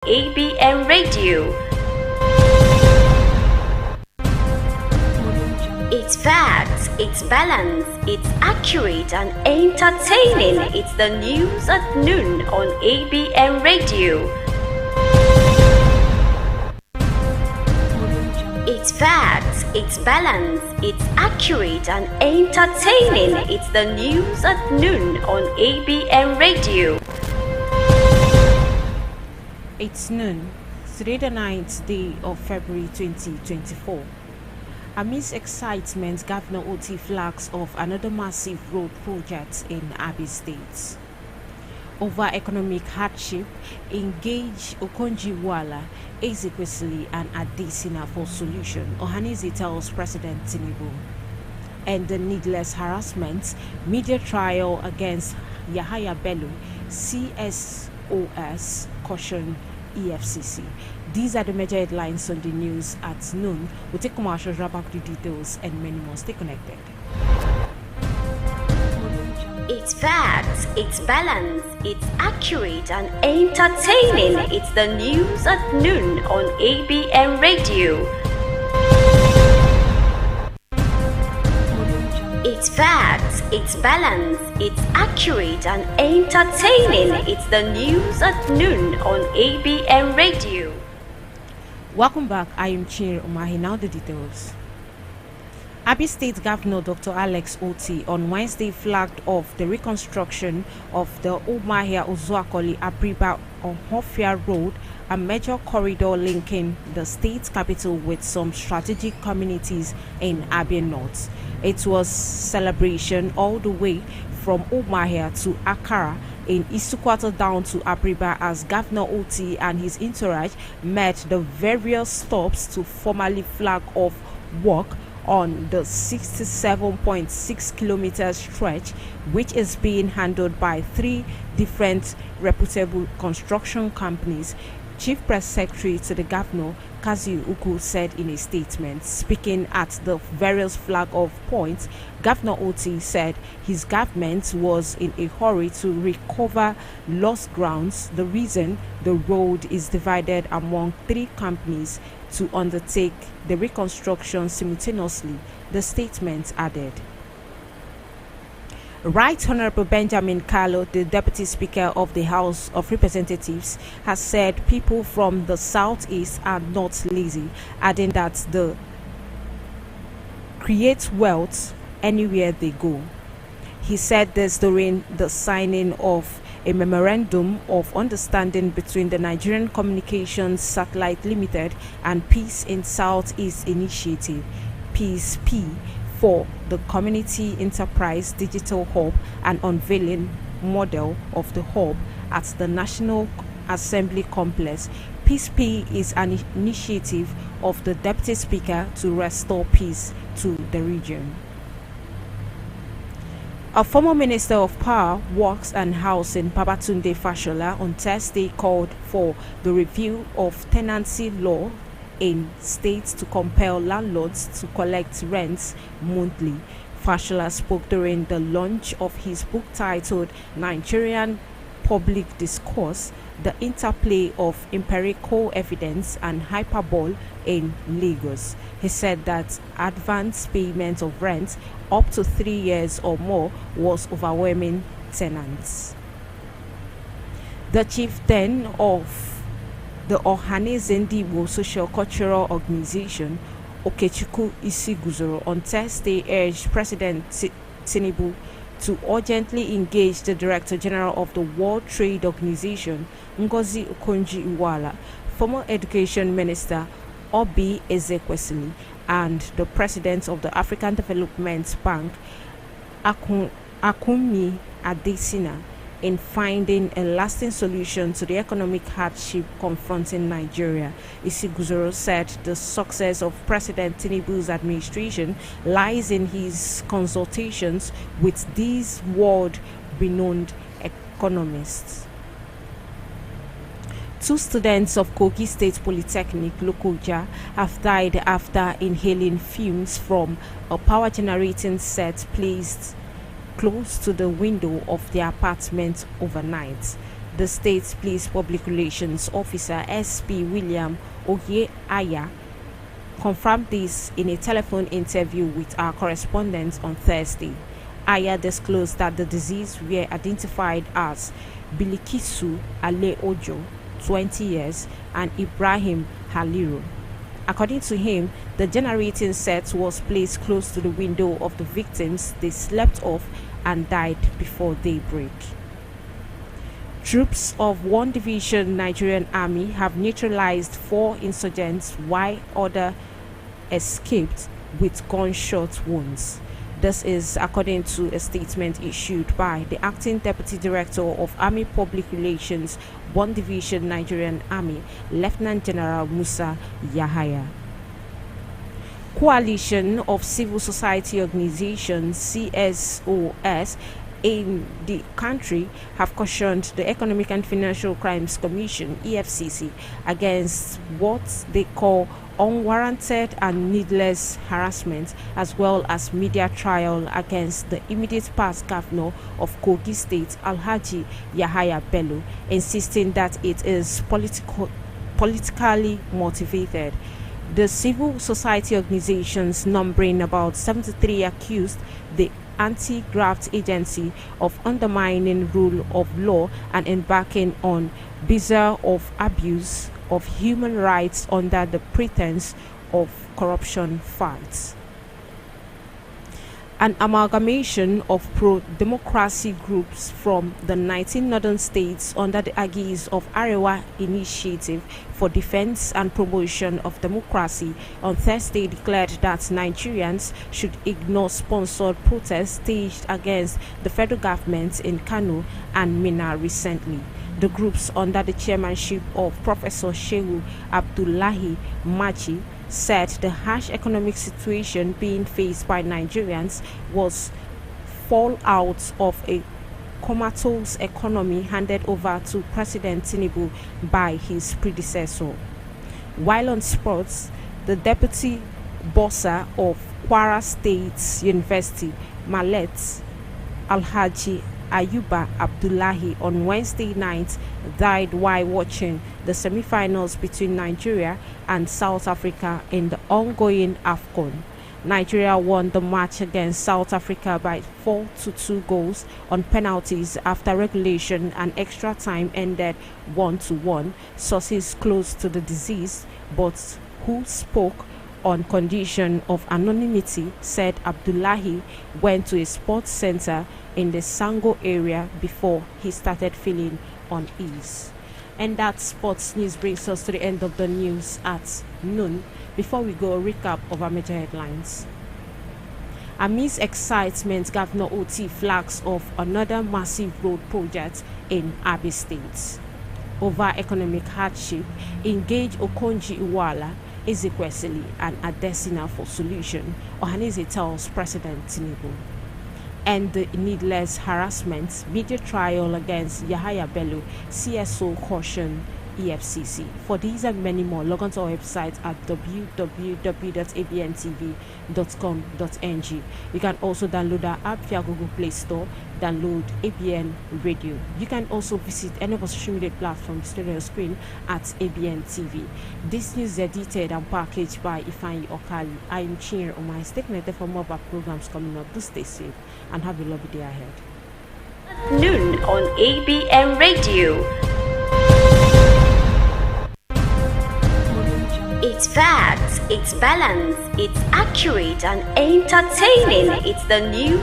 ABN Radio. It's facts, it's balanced, it's accurate and entertaining. It's the news at noon on ABN Radio. It's facts, it's balanced, it's accurate and entertaining. It's the news at noon on ABN Radio. It's noon, today the 9th day of February 2024. Amidst excitement, Governor Oti flags off another massive road project in Abia State. Over economic hardship, engage Okonjo-Iweala, Ezekwesili and Adesina for solution, Ohanaeze tells President Tinubu. And the needless harassment, media trial against Yahaya Bello, CSOS caution EFCC. These are the major headlines on the news at noon. We'll take commercials, wrap up the details, and many more. Stay connected. It's facts, it's balanced, it's accurate and entertaining. It's the news at noon on ABN Radio. It's facts, it's balanced, it's accurate and entertaining. It's the news at noon on ABN Radio. Welcome back. I am Chinere Umahi. Now the details. Abia State Governor Dr. Alex Oti on Wednesday flagged off the reconstruction of the Umuahia Uzuakoli Apriba on Hofia Road, a major corridor linking the state capital with some strategic communities in Abia North. It was celebration all the way from Umuahia to Akara in Isukwata down to Apriba as Governor Oti and his entourage met the various stops to formally flag off work on the 67.6 kilometer stretch, which is being handled by 3 different reputable construction companies. Chief Press Secretary to the Governor, Kazi Uku, said in a statement. Speaking at the various flag-off points, Governor Oti said his government was in a hurry to recover lost grounds. The reason the road is divided among 3 companies to undertake the reconstruction simultaneously, the statement added. Right Honorable Benjamin Carlo, the Deputy Speaker of the House of Representatives, has said people from the southeast are not lazy, adding that they create wealth anywhere they go. He said this during the signing of a memorandum of understanding between the Nigerian Communications Satellite Limited and Peace in Southeast Initiative, Peace P, for the Community Enterprise Digital Hub and unveiling model of the hub at the National Assembly Complex. Peace P is an initiative of the Deputy Speaker to restore peace to the region. A former Minister of Power, Works and Housing, Babatunde Fashola, on Thursday called for the review of tenancy law in states to compel landlords to collect rents monthly. Fashola spoke during the launch of his book titled Nigerian Public Discourse, The Interplay of Empirical Evidence and Hyperbole in Lagos. He said that advance payment of rent up to 3 years or more was overwhelming tenants. The chieftain of the Ohanaeze Ndigbo Socio-Cultural Organization, Okechukwu Isiguzoro, on Thursday urged President Tinubu to urgently engage the Director General of the World Trade Organization, Ngozi Okonjo-Iweala, former Education Minister Obi Ezekwesili, and the President of the African Development Bank, Akunmi Adesina, in finding a lasting solution to the economic hardship confronting Nigeria. Isiguzoro said the success of President Tinubu's administration lies in his consultations with these world-renowned economists. 2 students of Kogi State Polytechnic, Lokoja, have died after inhaling fumes from a power generating set placed close to the window of their apartment overnight. The state police public relations officer SP William Oyeaya confirmed this in a telephone interview with our correspondent on Thursday. Aya disclosed that the deceased were identified as Bilikisu Ale Ojo, 20 years, and Ibrahim Haliru. According to him, the generating set was placed close to the window of the victims. They slept off and died before daybreak. Troops of 1 Division Nigerian Army have neutralized 4 insurgents while others escaped with gunshot wounds. This is according to a statement issued by the Acting Deputy Director of Army Public Relations, 1 Division Nigerian Army, Lieutenant General Musa Yahaya. Coalition of Civil Society Organizations, CSOS, in the country have cautioned the Economic and Financial Crimes Commission, EFCC, against what they call unwarranted and needless harassment, as well as media trial against the immediate past governor of Kogi State, Alhaji Yahaya Bello, insisting that it is politically motivated. The civil society organizations, numbering about 73, accused the anti-graft agency of undermining rule of law and embarking on bizarre of abuse of human rights under the pretense of corruption fights. An amalgamation of pro-democracy groups from the 19 northern states under the aegis of Arewa Initiative for Defense and Promotion of Democracy on Thursday declared that Nigerians should ignore sponsored protests staged against the federal government in Kano and Minna recently. The groups, under the chairmanship of Professor Shehu Abdullahi Machi, said the harsh economic situation being faced by Nigerians was fallout of a comatose economy handed over to President Tinubu by his predecessor. While on sports, the deputy bursar of Kwara State University, Mallet Alhaji Ayuba Abdullahi, on Wednesday night died while watching the semi-finals between Nigeria and South Africa in the ongoing AFCON. Nigeria won the match against South Africa by 4-2 goals on penalties after regulation and extra time ended 1-1. Sources close to the deceased, but who spoke on condition of anonymity, said Abdullahi went to a sports center in the Sango area before he started feeling unease. And that sports news brings us to the end of the news at noon. Before we go, a recap of our major headlines. Amidst excitement, Governor Oti flags off another massive road project in Abia State. Over economic hardship, engage Okonji Iweala, Ezekwesili and Adesina for solution, Ohanaeze tells President Tinubu. And the needless harassment, media trial against Yahaya Bello, CSO caution EFCC. For these and many more, log on to our website at www.abntv.com.ng. You can also download our app via Google Play Store, download ABN Radio. You can also visit any of our social media platforms on your screen at ABN TV. This news is edited and packaged by Ifeanyi Okali. I am Chinere Omai. Stay connected for more of our programs coming up. Do stay safe and have a lovely day ahead. Noon on ABN Radio. It's facts, it's balance, it's accurate and entertaining. It's the news